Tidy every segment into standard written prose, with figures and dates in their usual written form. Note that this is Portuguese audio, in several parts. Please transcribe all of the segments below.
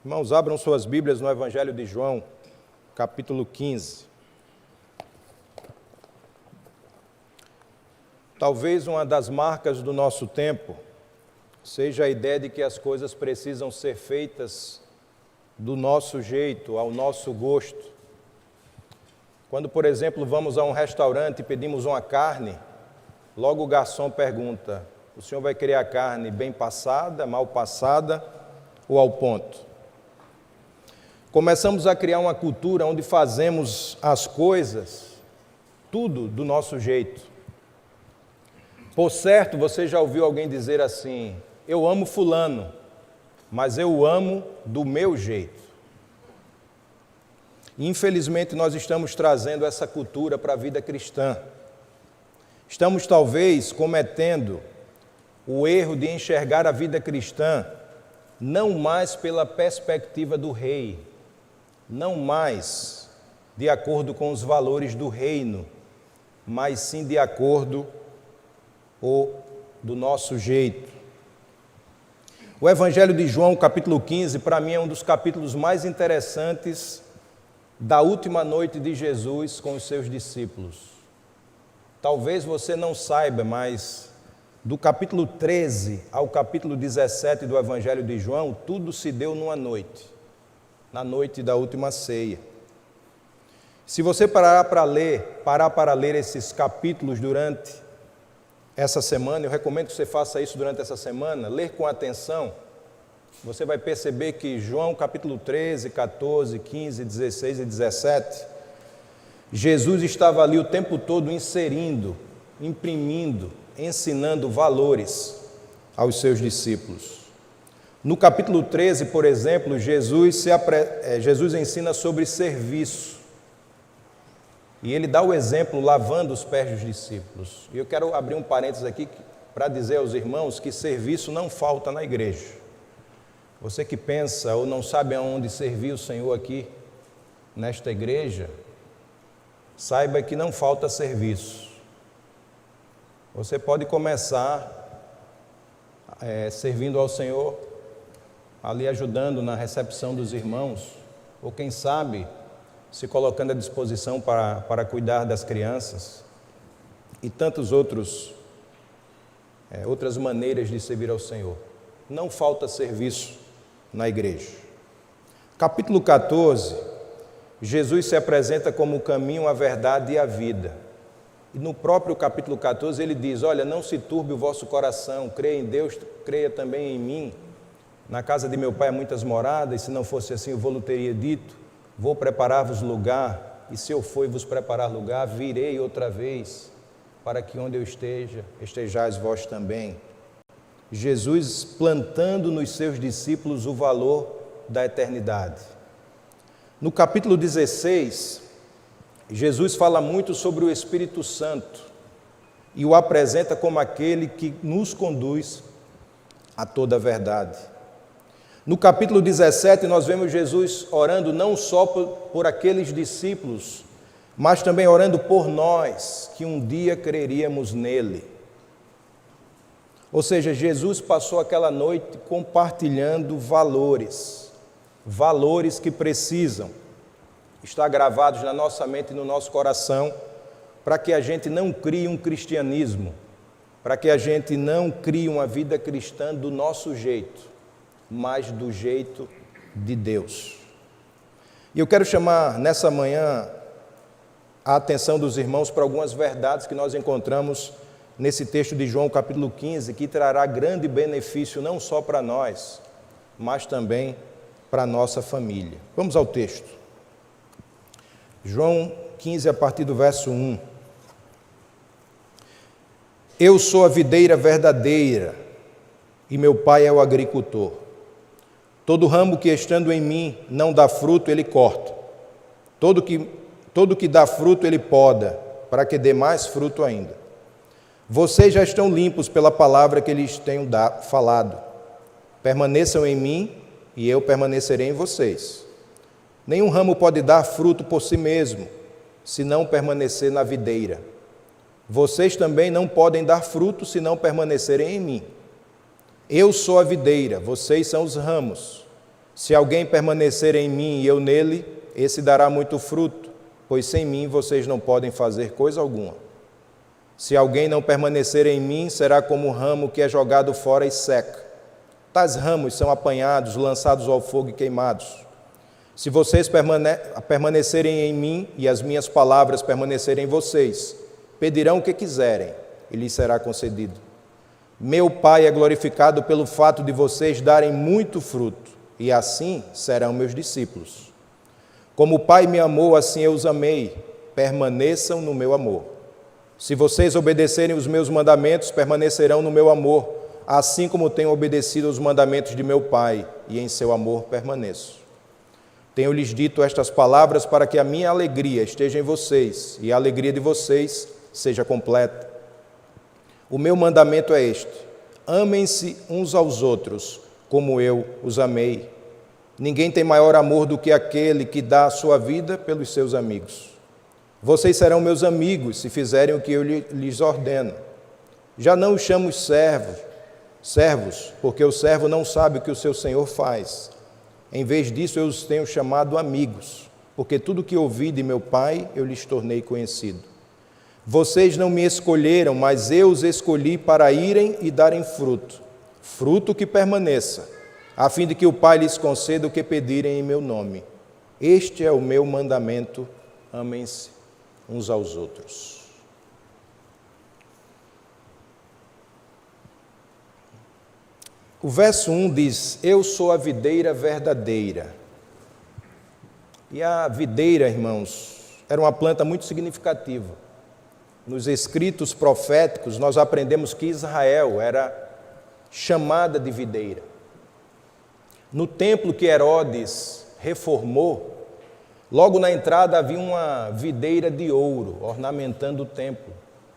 Irmãos, abram suas Bíblias no Evangelho de João, capítulo 15. Talvez uma das marcas do nosso tempo seja a ideia de que as coisas precisam ser feitas do nosso jeito, ao nosso gosto. Quando, por exemplo, vamos a um restaurante e pedimos uma carne, logo o garçom pergunta: o senhor vai querer a carne bem passada, mal passada ou ao ponto? Começamos a criar uma cultura onde fazemos as coisas tudo do nosso jeito. Por certo, você já ouviu alguém dizer assim: eu amo fulano, mas eu o amo do meu jeito. Infelizmente, nós estamos trazendo essa cultura para a vida cristã. Estamos talvez cometendo o erro de enxergar a vida cristã não mais pela perspectiva do rei, não mais de acordo com os valores do reino, mas sim de acordo do nosso jeito. O Evangelho de João, capítulo 15, para mim é um dos capítulos mais interessantes da última noite de Jesus com os seus discípulos. Talvez você não saiba, mas do capítulo 13 ao capítulo 17 do Evangelho de João, tudo se deu numa noite, na noite da última ceia. Se você parar para ler esses capítulos durante essa semana, eu recomendo que você faça isso durante essa semana, ler com atenção, você vai perceber que João capítulo 13, 14, 15, 16 e 17, Jesus estava ali o tempo todo inserindo, imprimindo, ensinando valores aos seus discípulos. No capítulo 13, por exemplo, Jesus ensina sobre serviço. E ele dá o exemplo lavando os pés dos discípulos. E eu quero abrir um parênteses aqui para dizer aos irmãos que serviço não falta na igreja. Você que pensa ou não sabe aonde servir o Senhor aqui, nesta igreja, saiba que não falta serviço. Você pode começar servindo ao Senhor, ali ajudando na recepção dos irmãos, ou quem sabe, se colocando à disposição para cuidar das crianças, e tantas outras maneiras de servir ao Senhor. Não falta serviço na igreja. Capítulo 14, Jesus se apresenta como o caminho, a verdade e a vida. E no próprio capítulo 14 ele diz: olha, não se turbe o vosso coração, creia em Deus, creia também em mim. Na casa de meu pai há muitas moradas, e se não fosse assim eu vou-lhe teria dito. Vou preparar-vos lugar, e se eu for e vos preparar lugar, virei outra vez, para que onde eu esteja, estejais vós também. Jesus plantando nos seus discípulos o valor da eternidade. No capítulo 16, Jesus fala muito sobre o Espírito Santo e o apresenta como aquele que nos conduz a toda a verdade. No capítulo 17, nós vemos Jesus orando não só por aqueles discípulos, mas também orando por nós, que um dia creríamos nele. Ou seja, Jesus passou aquela noite compartilhando valores que precisam estar gravados na nossa mente e no nosso coração, para que a gente não crie um cristianismo, para que a gente não crie uma vida cristã do nosso jeito, mas do jeito de Deus. E eu quero chamar nessa manhã a atenção dos irmãos para algumas verdades que nós encontramos nesse texto de João capítulo 15, que trará grande benefício não só para nós, mas também para a nossa família. Vamos ao texto. João 15, a partir do verso 1. Eu sou a videira verdadeira, e meu pai é o agricultor. Todo ramo que estando em mim não dá fruto, ele corta. Todo que dá fruto, ele poda, para que dê mais fruto ainda. Vocês já estão limpos pela palavra que lhes tenho falado. Permaneçam em mim, e eu permanecerei em vocês. Nenhum ramo pode dar fruto por si mesmo, se não permanecer na videira. Vocês também não podem dar fruto, se não permanecerem em mim. Eu sou a videira, vocês são os ramos. Se alguém permanecer em mim e eu nele, esse dará muito fruto, pois sem mim vocês não podem fazer coisa alguma. Se alguém não permanecer em mim, será como um ramo que é jogado fora e seca. Tais ramos são apanhados, lançados ao fogo e queimados. Se vocês permanecerem em mim e as minhas palavras permanecerem em vocês, pedirão o que quiserem e lhes será concedido. Meu Pai é glorificado pelo fato de vocês darem muito fruto, e assim serão meus discípulos. Como o Pai me amou, assim eu os amei. Permaneçam no meu amor. Se vocês obedecerem os meus mandamentos, permanecerão no meu amor, assim como tenho obedecido aos mandamentos de meu Pai, e em seu amor permaneço. Tenho-lhes dito estas palavras para que a minha alegria esteja em vocês e a alegria de vocês seja completa. O meu mandamento é este: amem-se uns aos outros, como eu os amei. Ninguém tem maior amor do que aquele que dá a sua vida pelos seus amigos. Vocês serão meus amigos se fizerem o que eu lhes ordeno. Já não os chamo servos, porque o servo não sabe o que o seu senhor faz. Em vez disso, eu os tenho chamado amigos, porque tudo o que ouvi de meu Pai, eu lhes tornei conhecido. Vocês não me escolheram, mas eu os escolhi para irem e darem fruto, fruto que permaneça, a fim de que o Pai lhes conceda o que pedirem em meu nome. Este é o meu mandamento: amem-se uns aos outros. O verso 1 diz: eu sou a videira verdadeira. E a videira, irmãos, era uma planta muito significativa. Nos escritos proféticos, nós aprendemos que Israel era chamada de videira. No templo que Herodes reformou, logo na entrada havia uma videira de ouro ornamentando o templo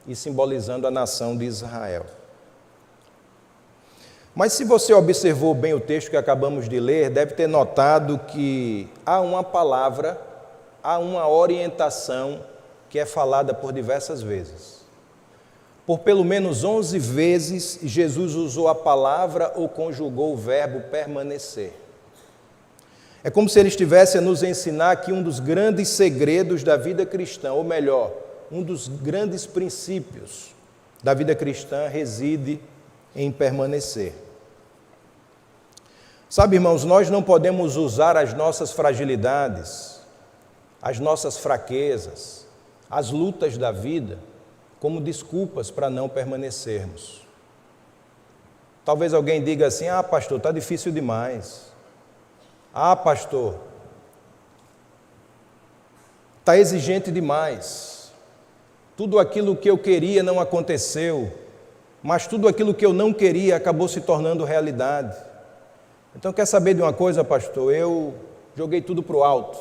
e simbolizando a nação de Israel. Mas se você observou bem o texto que acabamos de ler, deve ter notado que há uma palavra, há uma orientação que é falada por diversas vezes. Por pelo menos 11 vezes, Jesus usou a palavra ou conjugou o verbo permanecer. É como se ele estivesse a nos ensinar que um dos grandes segredos da vida cristã, ou melhor, um dos grandes princípios da vida cristã reside em permanecer. Sabe, irmãos, nós não podemos usar as nossas fragilidades, as nossas fraquezas, as lutas da vida como desculpas para não permanecermos. Talvez alguém diga assim: ah, pastor, está difícil demais. Ah, pastor, está exigente demais. Tudo aquilo que eu queria não aconteceu, mas tudo aquilo que eu não queria acabou se tornando realidade. Então, quer saber de uma coisa, pastor? Eu joguei tudo para o alto.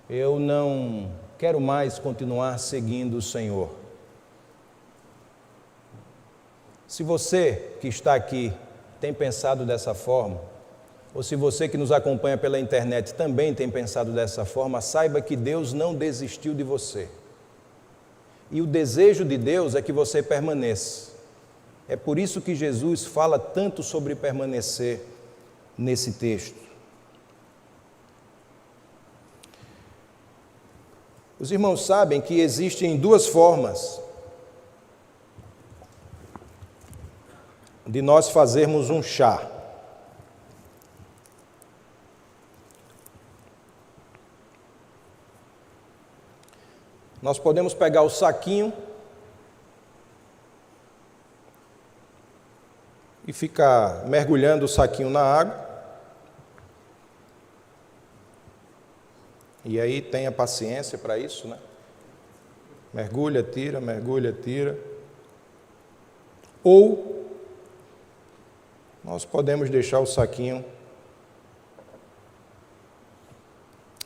Eu não quero mais continuar seguindo o Senhor. Se você que está aqui tem pensado dessa forma, ou se você que nos acompanha pela internet também tem pensado dessa forma, saiba que Deus não desistiu de você. E o desejo de Deus é que você permaneça. É por isso que Jesus fala tanto sobre permanecer nesse texto. Os irmãos sabem que existem duas formas de nós fazermos um chá. Nós podemos pegar o saquinho e ficar mergulhando o saquinho na água. E aí tenha paciência para isso, né? Mergulha, tira, mergulha, tira. Ou nós podemos deixar o saquinho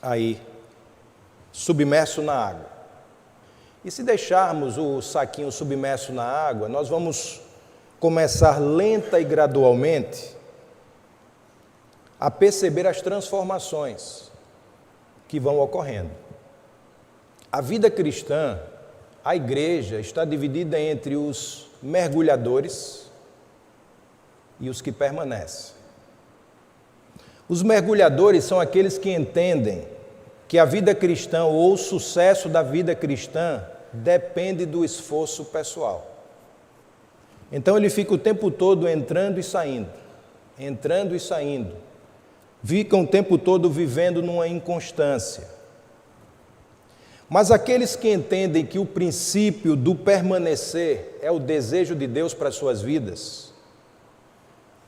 aí, submerso na água. E se deixarmos o saquinho submerso na água, nós vamos começar lenta e gradualmente a perceber as transformações que vão ocorrendo. A vida cristã, a igreja, está dividida entre os mergulhadores e os que permanecem. Os mergulhadores são aqueles que entendem que a vida cristã ou o sucesso da vida cristã depende do esforço pessoal. Então ele fica o tempo todo entrando e saindo, fica o tempo todo vivendo numa inconstância. Mas aqueles que entendem que o princípio do permanecer é o desejo de Deus para as suas vidas,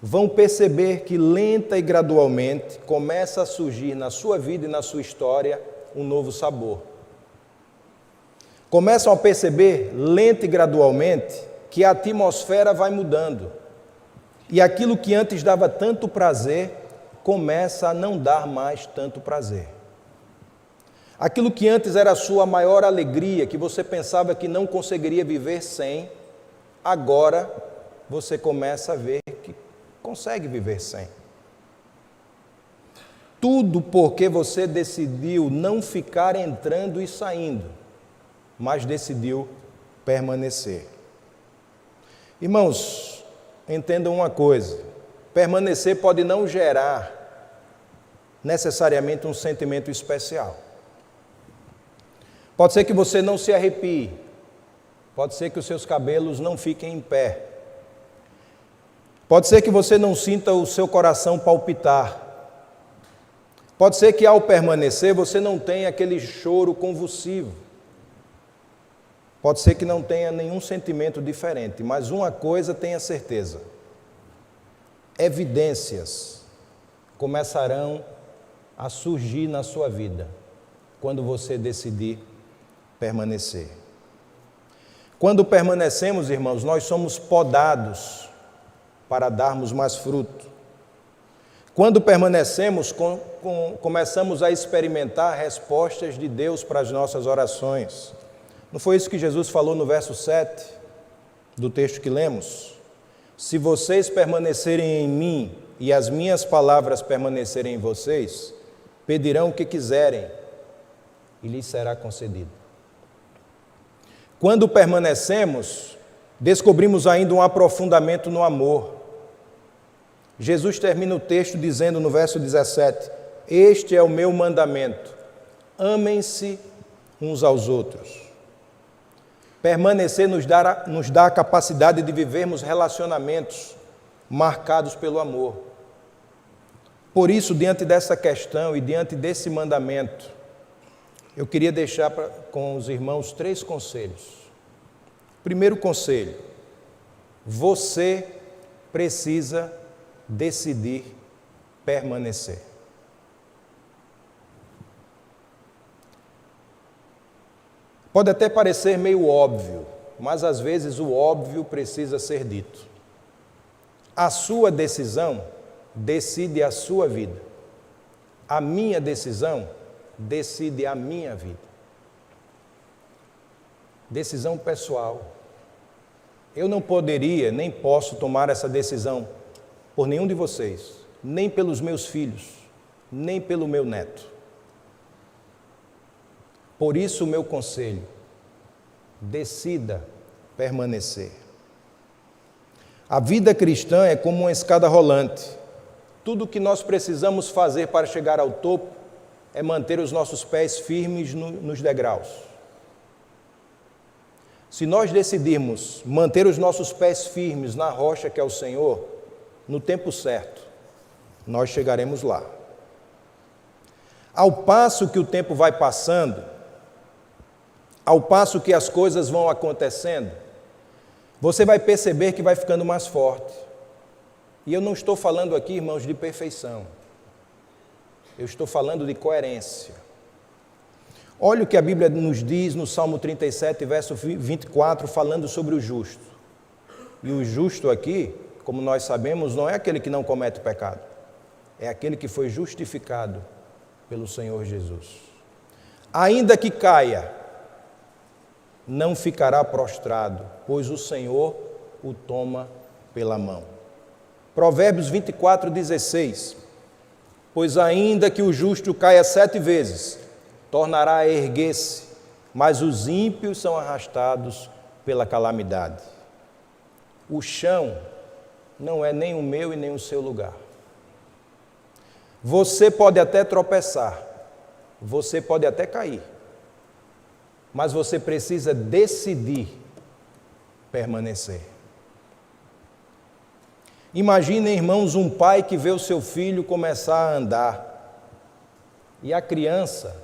vão perceber que lenta e gradualmente começa a surgir na sua vida e na sua história um novo sabor. Começam a perceber lenta e gradualmente que a atmosfera vai mudando. E aquilo que antes dava tanto prazer, começa a não dar mais tanto prazer. Aquilo que antes era a sua maior alegria, que você pensava que não conseguiria viver sem, agora você começa a ver que consegue viver sem. Tudo porque você decidiu não ficar entrando e saindo, mas decidiu permanecer. Irmãos, entendam uma coisa: permanecer pode não gerar necessariamente um sentimento especial. Pode ser que você não se arrepie, pode ser que os seus cabelos não fiquem em pé, pode ser que você não sinta o seu coração palpitar, pode ser que ao permanecer você não tenha aquele choro convulsivo, pode ser que não tenha nenhum sentimento diferente, mas uma coisa tenha certeza: evidências começarão a surgir na sua vida quando você decidir permanecer. Quando permanecemos, irmãos, nós somos podados para darmos mais fruto. Quando permanecemos, começamos a experimentar respostas de Deus para as nossas orações. Não foi isso que Jesus falou no verso 7 do texto que lemos? Se vocês permanecerem em mim e as minhas palavras permanecerem em vocês, pedirão o que quiserem e lhes será concedido. Quando permanecemos, descobrimos ainda um aprofundamento no amor. Jesus termina o texto dizendo no verso 17: este é o meu mandamento, amem-se uns aos outros. Permanecer nos dá a capacidade de vivermos relacionamentos marcados pelo amor. Por isso, diante dessa questão e diante desse mandamento, eu queria deixar com os irmãos 3 conselhos. Primeiro conselho: você precisa decidir permanecer. Pode até parecer meio óbvio, mas às vezes o óbvio precisa ser dito. A sua decisão decide a sua vida. A minha decisão decide a minha vida. Decisão pessoal. Eu não poderia, nem posso tomar essa decisão por nenhum de vocês, nem pelos meus filhos, nem pelo meu neto. Por isso o meu conselho: decida permanecer. A vida cristã é como uma escada rolante. Tudo o que nós precisamos fazer para chegar ao topo é manter os nossos pés firmes nos degraus. Se nós decidirmos manter os nossos pés firmes na rocha que é o Senhor, no tempo certo, nós chegaremos lá. Ao passo que o tempo vai passando, ao passo que as coisas vão acontecendo, você vai perceber que vai ficando mais forte. E eu não estou falando aqui, irmãos, de perfeição. Eu estou falando de coerência. Olha o que a Bíblia nos diz no Salmo 37, verso 24, falando sobre o justo. E o justo aqui, como nós sabemos, não é aquele que não comete pecado. É aquele que foi justificado pelo Senhor Jesus. Ainda que caia, não ficará prostrado, pois o Senhor o toma pela mão. Provérbios 24, 16. Pois ainda que o justo caia 7 vezes, tornará a erguer-se, mas os ímpios são arrastados pela calamidade. O chão não é nem o meu e nem o seu lugar. Você pode até tropeçar, você pode até cair, mas você precisa decidir permanecer. Imaginem, irmãos, um pai que vê o seu filho começar a andar e a criança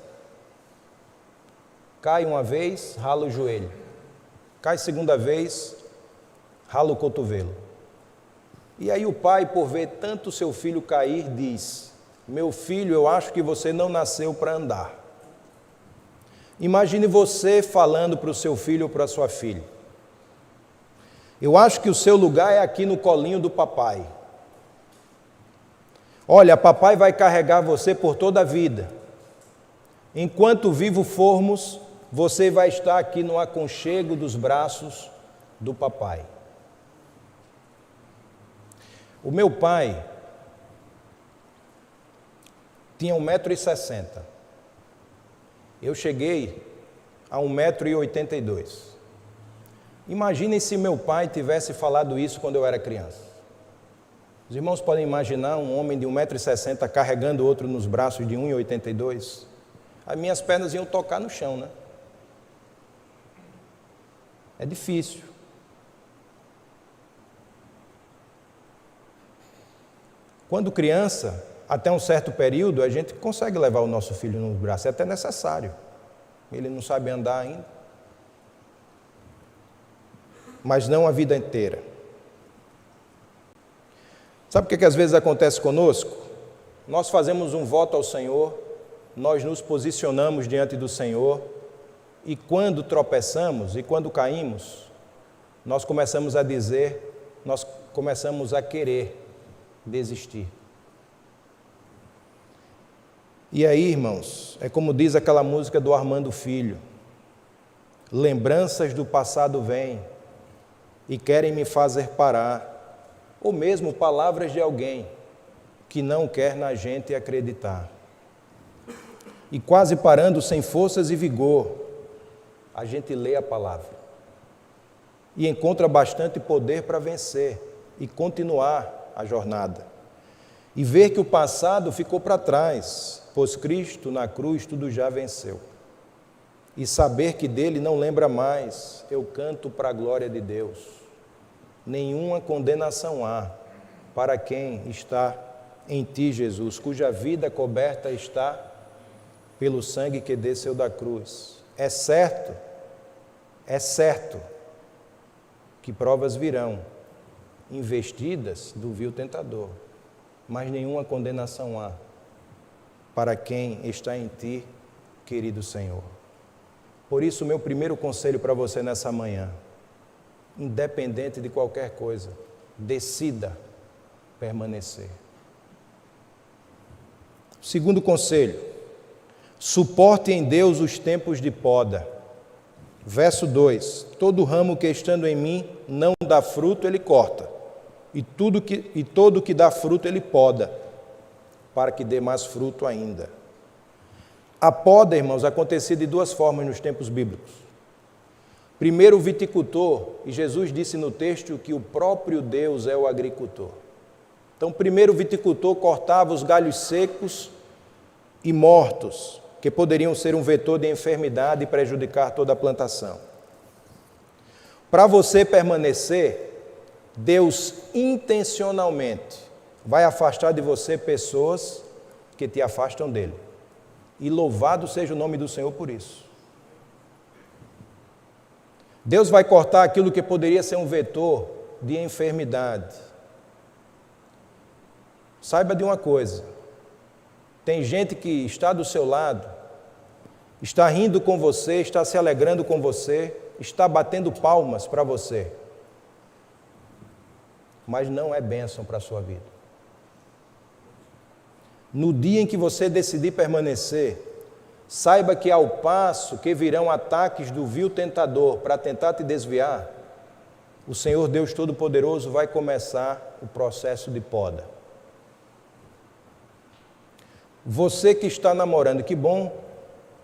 cai uma vez, rala o joelho, cai segunda vez, rala o cotovelo. E aí o pai, por ver tanto seu filho cair, diz: meu filho, eu acho que você não nasceu para andar. Imagine você falando para o seu filho ou para a sua filha: eu acho que o seu lugar é aqui no colinho do papai. Olha, papai vai carregar você por toda a vida. Enquanto vivo formos, você vai estar aqui no aconchego dos braços do papai. O meu pai tinha 1,60 m. Eu cheguei a 1,82 m. Imaginem se meu pai tivesse falado isso quando eu era criança. Os irmãos podem imaginar um homem de 1,60 m carregando outro nos braços de 1,82 m? As minhas pernas iam tocar no chão, né? É difícil. Quando criança, até um certo período, a gente consegue levar o nosso filho no braço, é até necessário. Ele não sabe andar ainda. Mas não a vida inteira. Sabe o que às vezes acontece conosco? Nós fazemos um voto ao Senhor, nós nos posicionamos diante do Senhor, e quando tropeçamos e quando caímos, nós começamos a dizer, nós começamos a querer desistir. E aí, irmãos, é como diz aquela música do Armando Filho: lembranças do passado vêm e querem me fazer parar, ou mesmo palavras de alguém que não quer na gente acreditar. E quase parando sem forças e vigor, a gente lê a palavra e encontra bastante poder para vencer e continuar a jornada. E ver que o passado ficou para trás, pois Cristo na cruz tudo já venceu. E saber que dele não lembra mais, eu canto para a glória de Deus. Nenhuma condenação há para quem está em ti, Jesus, cuja vida coberta está pelo sangue que desceu da cruz. É certo que provas virão, investidas do vil tentador, mas nenhuma condenação há para quem está em ti, querido Senhor. Por isso, meu primeiro conselho para você nessa manhã: independente de qualquer coisa, decida permanecer. Segundo conselho: suporte em Deus os tempos de poda. Verso 2: todo ramo que estando em mim não dá fruto, ele corta, e todo que dá fruto, ele poda, para que dê mais fruto ainda. A poda, irmãos, acontecia de duas formas nos tempos bíblicos. Primeiro, o viticultor, e Jesus disse no texto que o próprio Deus é o agricultor. Então, primeiro o viticultor cortava os galhos secos e mortos, que poderiam ser um vetor de enfermidade e prejudicar toda a plantação. Para você permanecer, Deus intencionalmente vai afastar de você pessoas que te afastam dele. E louvado seja o nome do Senhor por isso. Deus vai cortar aquilo que poderia ser um vetor de enfermidade. Saiba de uma coisa: tem gente que está do seu lado, está rindo com você, está se alegrando com você, está batendo palmas para você, mas não é bênção para a sua vida. No dia em que você decidir permanecer, saiba que ao passo que virão ataques do vil tentador para tentar te desviar, o Senhor Deus Todo-Poderoso vai começar o processo de poda. Você que está namorando, que bom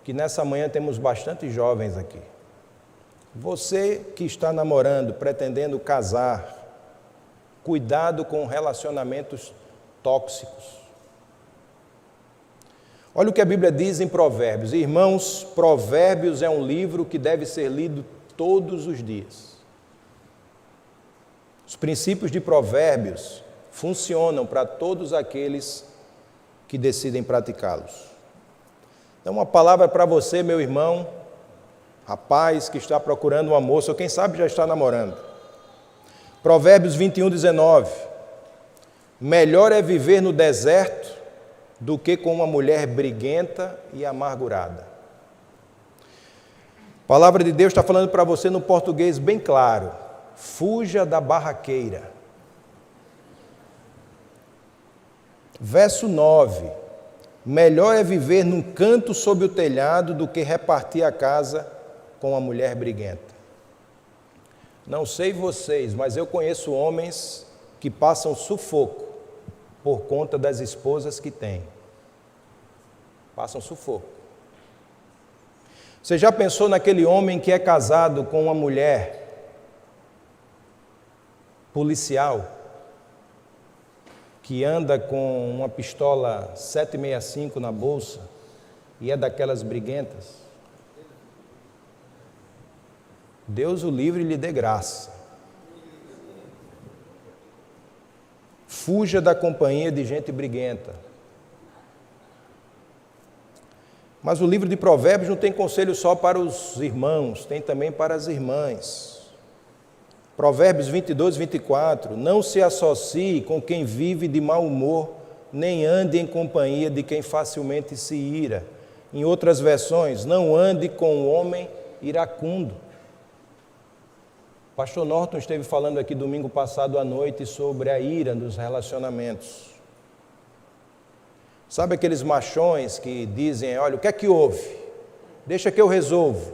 que nessa manhã temos bastante jovens aqui. Você que está namorando, pretendendo casar, cuidado com relacionamentos tóxicos. Olha o que a Bíblia diz em Provérbios. Irmãos, Provérbios é um livro que deve ser lido todos os dias. Os princípios de Provérbios funcionam para todos aqueles que decidem praticá-los. Então, uma palavra para você, meu irmão, rapaz que está procurando uma moça, ou quem sabe já está namorando. Provérbios 21, 19. Melhor é viver no deserto do que com uma mulher briguenta e amargurada. A palavra de Deus está falando para você no português bem claro. Fuja da barraqueira. Verso 9. Melhor é viver num canto sob o telhado do que repartir a casa com uma mulher briguenta. Não sei vocês, mas eu conheço homens que passam sufoco por conta das esposas que têm. Passam sufoco. Você já pensou naquele homem que é casado com uma mulher policial, que anda com uma pistola 7,65 na bolsa e é daquelas briguentas? Deus o livre e lhe dê graça. Fuja da companhia de gente briguenta. Mas o livro de Provérbios não tem conselho só para os irmãos, tem também para as irmãs. Provérbios 22, 24. Não se associe com quem vive de mau humor, nem ande em companhia de quem facilmente se ira. Em outras versões, não ande com o homem iracundo. Pastor Norton esteve falando aqui domingo passado à noite sobre a ira nos relacionamentos. Sabe aqueles machões que dizem, olha, o que é que houve? Deixa que eu resolvo.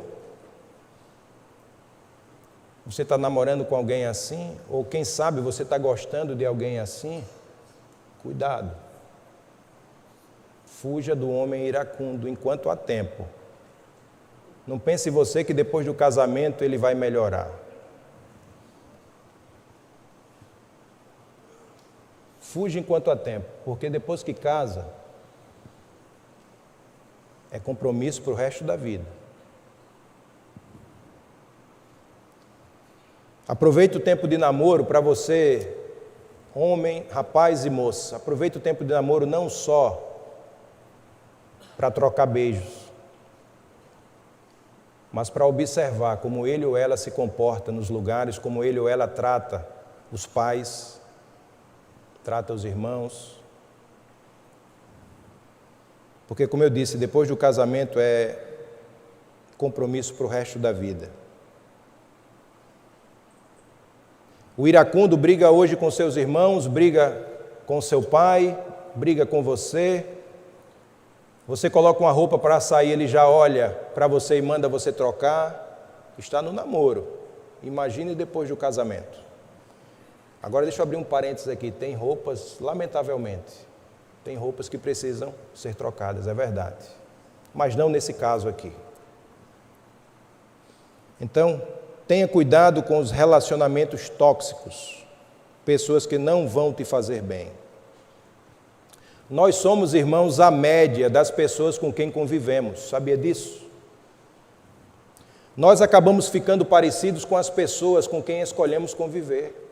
Você está namorando com alguém assim? Ou quem sabe você está gostando de alguém assim? Cuidado. Fuja do homem iracundo enquanto há tempo. Não pense você que depois do casamento ele vai melhorar. Fuja enquanto há tempo, porque depois que casa, é compromisso para o resto da vida. Aproveite o tempo de namoro para você, homem, rapaz e moça. Aproveite o tempo de namoro não só para trocar beijos, mas para observar como ele ou ela se comporta nos lugares, como ele ou ela trata os pais, trata os irmãos. Porque, como eu disse, depois do casamento é compromisso para o resto da vida. O iracundo briga hoje com seus irmãos, briga com seu pai, briga com você. Você coloca uma roupa para sair, ele já olha para você e manda você trocar. Está no namoro. Imagine depois do casamento. Agora deixa eu abrir um parênteses aqui. Tem roupas, lamentavelmente, tem roupas que precisam ser trocadas, é verdade. Mas não nesse caso aqui. Então, tenha cuidado com os relacionamentos tóxicos, pessoas que não vão te fazer bem. Nós somos, irmãos, a média das pessoas com quem convivemos, sabia disso? Nós acabamos ficando parecidos com as pessoas com quem escolhemos conviver.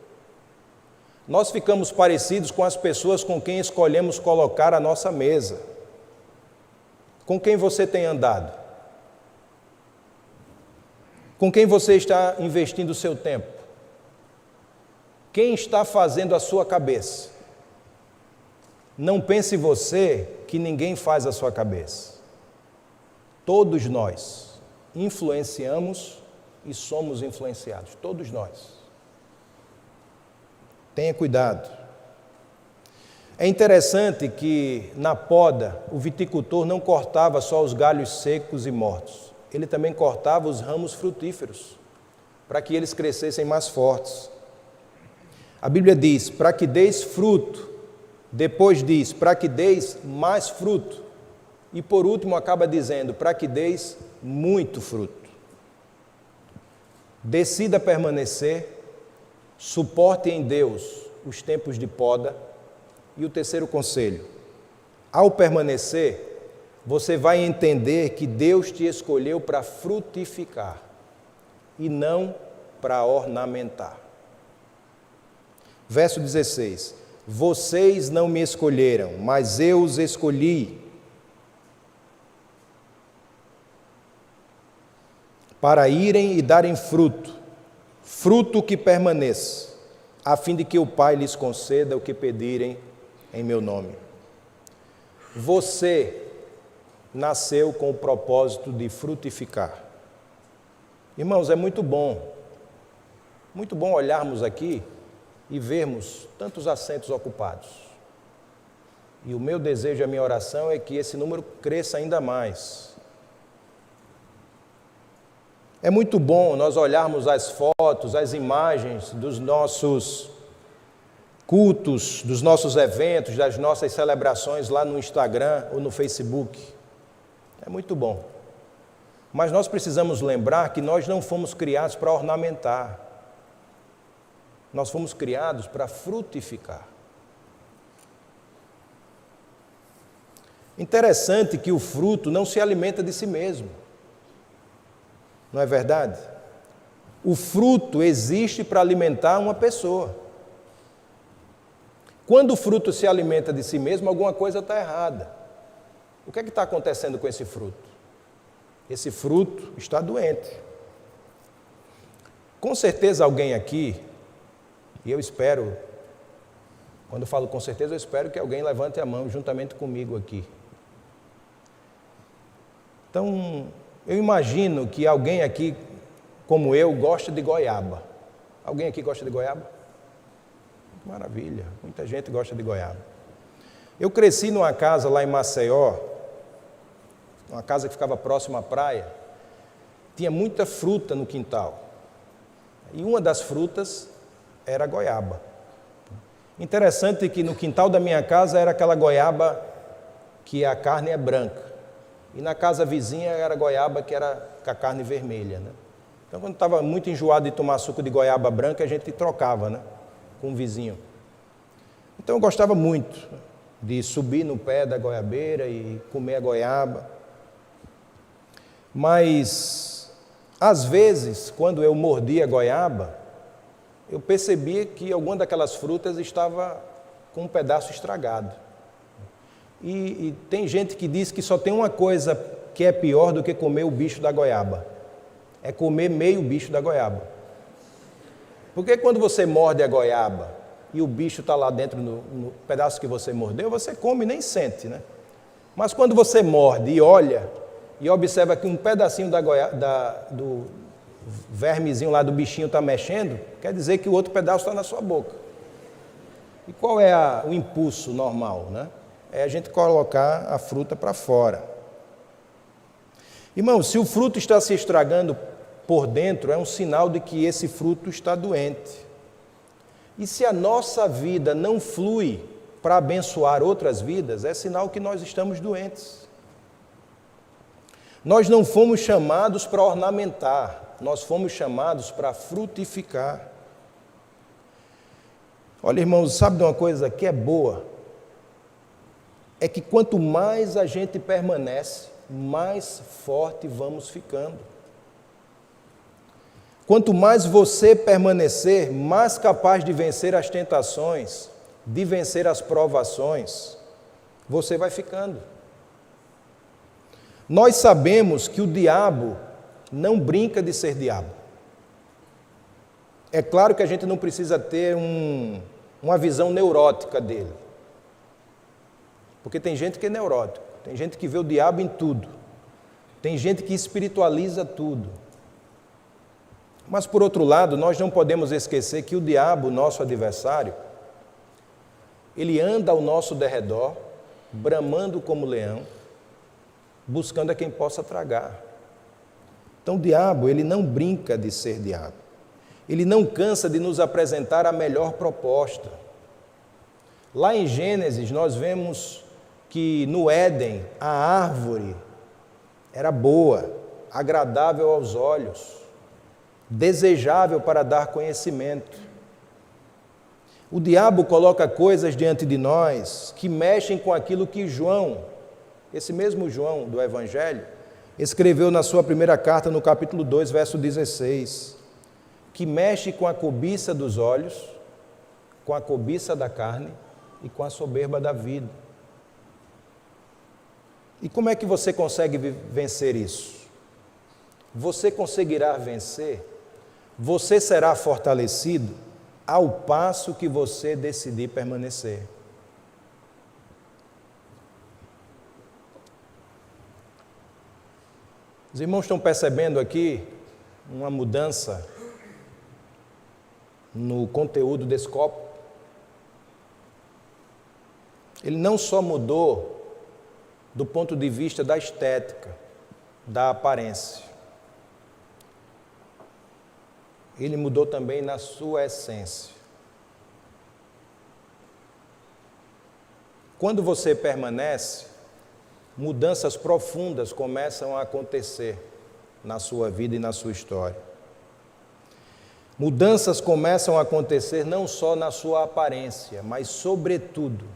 Nós ficamos parecidos com as pessoas com quem escolhemos colocar à nossa mesa. Com quem você tem andado? Com quem você está investindo o seu tempo? Quem está fazendo a sua cabeça? Não pense você que ninguém faz a sua cabeça. Todos nós influenciamos e somos influenciados. Todos nós. Tenha cuidado. É interessante que na poda o viticultor não cortava só os galhos secos e mortos. Ele também cortava os ramos frutíferos, para que eles crescessem mais fortes. A Bíblia diz, para que deis fruto. Depois diz, para que deis mais fruto. E por último acaba dizendo, para que deis muito fruto. Decida permanecer, suporte em Deus os tempos de poda. E o terceiro conselho, ao permanecer, você vai entender que Deus te escolheu para frutificar e não para ornamentar. Verso 16: vocês não me escolheram, mas eu os escolhi para irem e darem fruto, fruto que permaneça, a fim de que o Pai lhes conceda o que pedirem em meu nome. Você nasceu com o propósito de frutificar. Irmãos, é muito bom olharmos aqui e vermos tantos assentos ocupados. E o meu desejo, a minha oração é que esse número cresça ainda mais. É muito bom nós olharmos as fotos, as imagens dos nossos cultos, dos nossos eventos, das nossas celebrações lá no Instagram ou no Facebook. É muito bom. Mas nós precisamos lembrar que nós não fomos criados para ornamentar. Nós fomos criados para frutificar. Interessante que o fruto não se alimenta de si mesmo. Não é verdade? O fruto existe para alimentar uma pessoa. Quando o fruto se alimenta de si mesmo, alguma coisa está errada. O que é que está acontecendo com esse fruto? Esse fruto está doente. Com certeza alguém aqui, e eu espero, quando eu falo com certeza, eu espero que alguém levante a mão juntamente comigo aqui. Então, eu imagino que alguém aqui, como eu, gosta de goiaba. Alguém aqui gosta de goiaba? Maravilha, muita gente gosta de goiaba. Eu cresci numa casa lá em Maceió, uma casa que ficava próxima à praia, tinha muita fruta no quintal. E uma das frutas era a goiaba. Interessante que no quintal da minha casa era aquela goiaba que a carne é branca. E na casa vizinha era a goiaba que era com a carne vermelha, né? Então, quando estava muito enjoado de tomar suco de goiaba branca, a gente trocava, né, com o vizinho. Então, eu gostava muito de subir no pé da goiabeira e comer a goiaba. Mas, às vezes, quando eu mordia a goiaba, eu percebia que alguma daquelas frutas estava com um pedaço estragado. E tem gente que diz que só tem uma coisa que é pior do que comer o bicho da goiaba. É comer meio bicho da goiaba. Porque quando você morde a goiaba e o bicho está lá dentro no pedaço que você mordeu, você come e nem sente, né? Mas quando você morde e olha e observa que um pedacinho do vermezinho lá do bichinho está mexendo, quer dizer que o outro pedaço está na sua boca. E qual é o impulso normal, né? É a gente colocar a fruta para fora. Irmão, se o fruto está se estragando por dentro, é um sinal de que esse fruto está doente. E se a nossa vida não flui para abençoar outras vidas, é sinal que nós estamos doentes. Nós não fomos chamados para ornamentar, nós fomos chamados para frutificar. Olha, irmãos, sabe de uma coisa que é boa? É que quanto mais a gente permanece, mais forte vamos ficando. Quanto mais você permanecer, mais capaz de vencer as tentações, de vencer as provações, você vai ficando. Nós sabemos que o diabo não brinca de ser diabo. É claro que a gente não precisa ter uma visão neurótica dele. Porque tem gente que é neurótico, tem gente que vê o diabo em tudo, tem gente que espiritualiza tudo. Mas, por outro lado, nós não podemos esquecer que o diabo, nosso adversário, ele anda ao nosso derredor, bramando como leão, buscando a quem possa tragar. Então, o diabo, ele não brinca de ser diabo. Ele não cansa de nos apresentar a melhor proposta. Lá em Gênesis, nós vemos que no Éden a árvore era boa, agradável aos olhos, desejável para dar conhecimento. O diabo coloca coisas diante de nós que mexem com aquilo que João Esse mesmo João do Evangelho escreveu na sua primeira carta, no capítulo 2, verso 16, que mexe com a cobiça dos olhos, com a cobiça da carne e com a soberba da vida. E como é que você consegue vencer isso? Você conseguirá vencer, você será fortalecido ao passo que você decidir permanecer. Os irmãos estão percebendo aqui uma mudança no conteúdo desse copo? Ele não só mudou do ponto de vista da estética, da aparência. Ele mudou também na sua essência. Quando você permanece, mudanças profundas começam a acontecer na sua vida e na sua história. Mudanças começam a acontecer não só na sua aparência, mas sobretudo,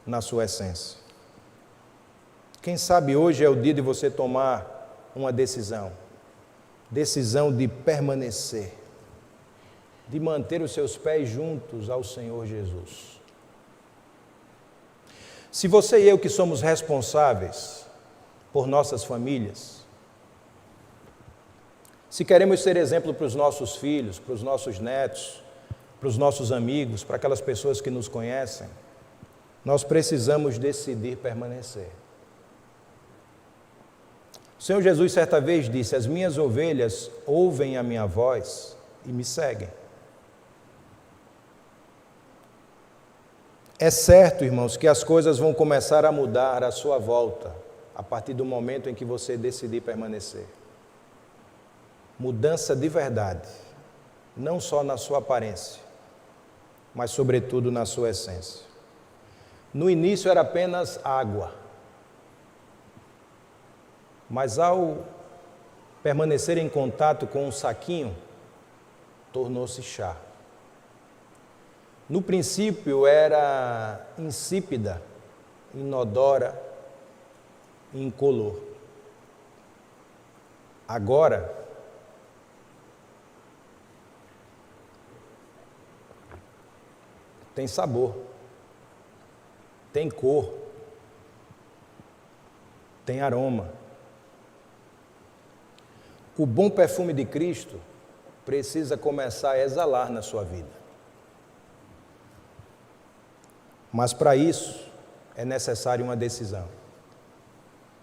na sua essência. Quem sabe hoje é o dia de você tomar uma decisão de permanecer, de manter os seus pés juntos ao Senhor Jesus. Se você e eu que somos responsáveis por nossas famílias, se queremos ser exemplo para os nossos filhos, para os nossos netos, para os nossos amigos, para aquelas pessoas que nos conhecem, nós precisamos decidir permanecer. O Senhor Jesus certa vez disse: as minhas ovelhas ouvem a minha voz e me seguem. É certo, irmãos, que as coisas vão começar a mudar à sua volta, a partir do momento em que você decidir permanecer. Mudança de verdade, não só na sua aparência, mas sobretudo na sua essência. No início era apenas água, mas ao permanecer em contato com um saquinho, tornou-se chá. No princípio era insípida, inodora, incolor. Agora, tem sabor, tem cor, tem aroma. O bom perfume de Cristo precisa começar a exalar na sua vida. Mas para isso é necessária uma decisão.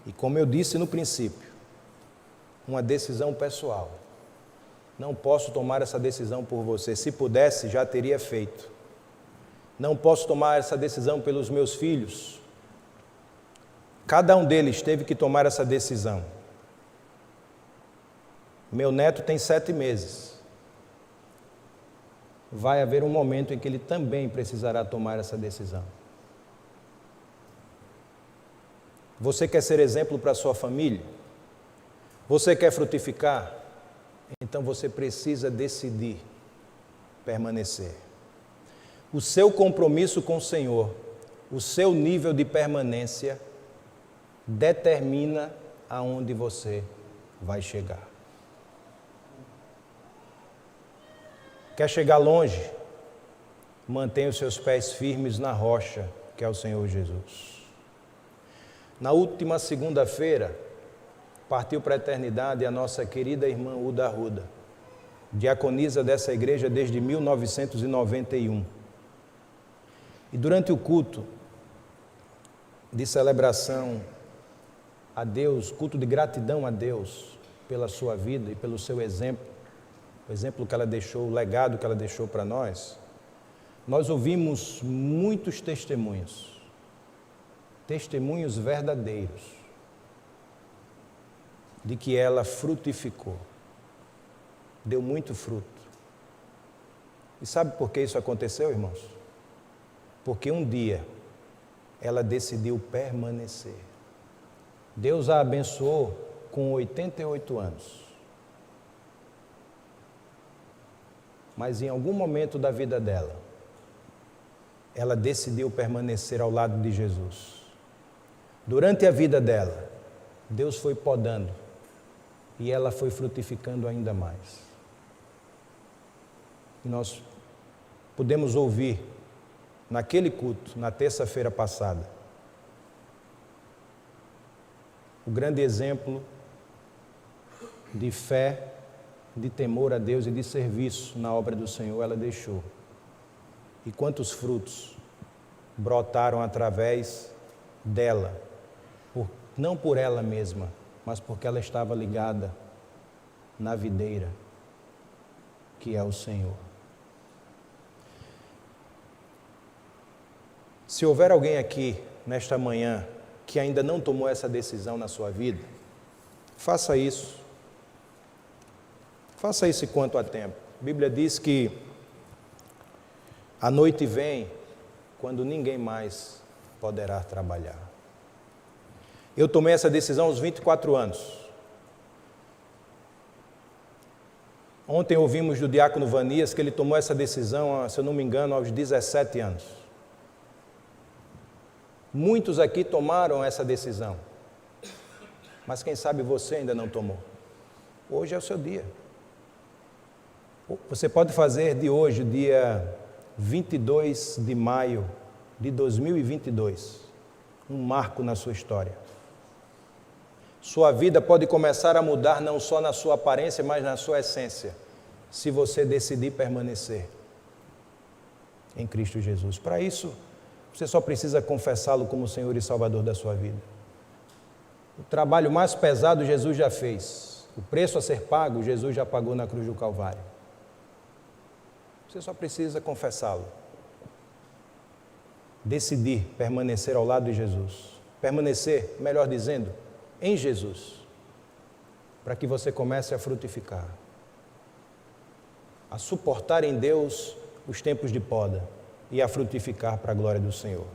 E como eu disse no princípio, uma decisão pessoal. Não posso tomar essa decisão por você. Se pudesse, já teria feito. Não posso tomar essa decisão pelos meus filhos. Cada um deles teve que tomar essa decisão. Meu neto tem 7 meses. Vai haver um momento em que ele também precisará tomar essa decisão. Você quer ser exemplo para a sua família? Você quer frutificar? Então você precisa decidir permanecer. O seu compromisso com o Senhor, o seu nível de permanência, determina aonde você vai chegar. Quer chegar longe? Mantenha os seus pés firmes na rocha, que é o Senhor Jesus. Na última segunda-feira, partiu para a eternidade a nossa querida irmã Uda Arruda, diaconisa dessa igreja desde 1991. E durante o culto de celebração a Deus, culto de gratidão a Deus pela sua vida e pelo seu exemplo, o exemplo que ela deixou, o legado que ela deixou para nós, nós ouvimos muitos testemunhos verdadeiros de que ela frutificou, deu muito fruto. E sabe por que isso aconteceu, irmãos? Porque um dia ela decidiu permanecer. Deus a abençoou com 88 anos. Mas em algum momento da vida dela, ela decidiu permanecer ao lado de Jesus. Durante a vida dela, Deus foi podando e ela foi frutificando ainda mais. E nós pudemos ouvir naquele culto, na terça-feira passada, o grande exemplo de fé, de temor a Deus e de serviço na obra do Senhor ela deixou. E quantos frutos brotaram através dela, não por ela mesma, mas porque ela estava ligada na videira, que é o Senhor. Se houver alguém aqui, nesta manhã, que ainda não tomou essa decisão na sua vida, faça isso. Faça isso enquanto há tempo. A Bíblia diz que a noite vem quando ninguém mais poderá trabalhar. Eu tomei essa decisão aos 24 anos. Ontem ouvimos do diácono Vanias que ele tomou essa decisão, se eu não me engano, aos 17 anos. Muitos aqui tomaram essa decisão, mas quem sabe você ainda não tomou. Hoje é o seu dia. Você pode fazer de hoje, dia 22 de maio de 2022, um marco na sua história. Sua vida pode começar a mudar não só na sua aparência, mas na sua essência, se você decidir permanecer em Cristo Jesus. Para isso, você só precisa confessá-lo como Senhor e Salvador da sua vida. O trabalho mais pesado Jesus já fez. O preço a ser pago, Jesus já pagou na cruz do Calvário. Você só precisa confessá-lo. Decidir permanecer ao lado de Jesus. Permanecer, melhor dizendo, em Jesus. Para que você comece a frutificar. A suportar em Deus os tempos de poda e a frutificar para a glória do Senhor.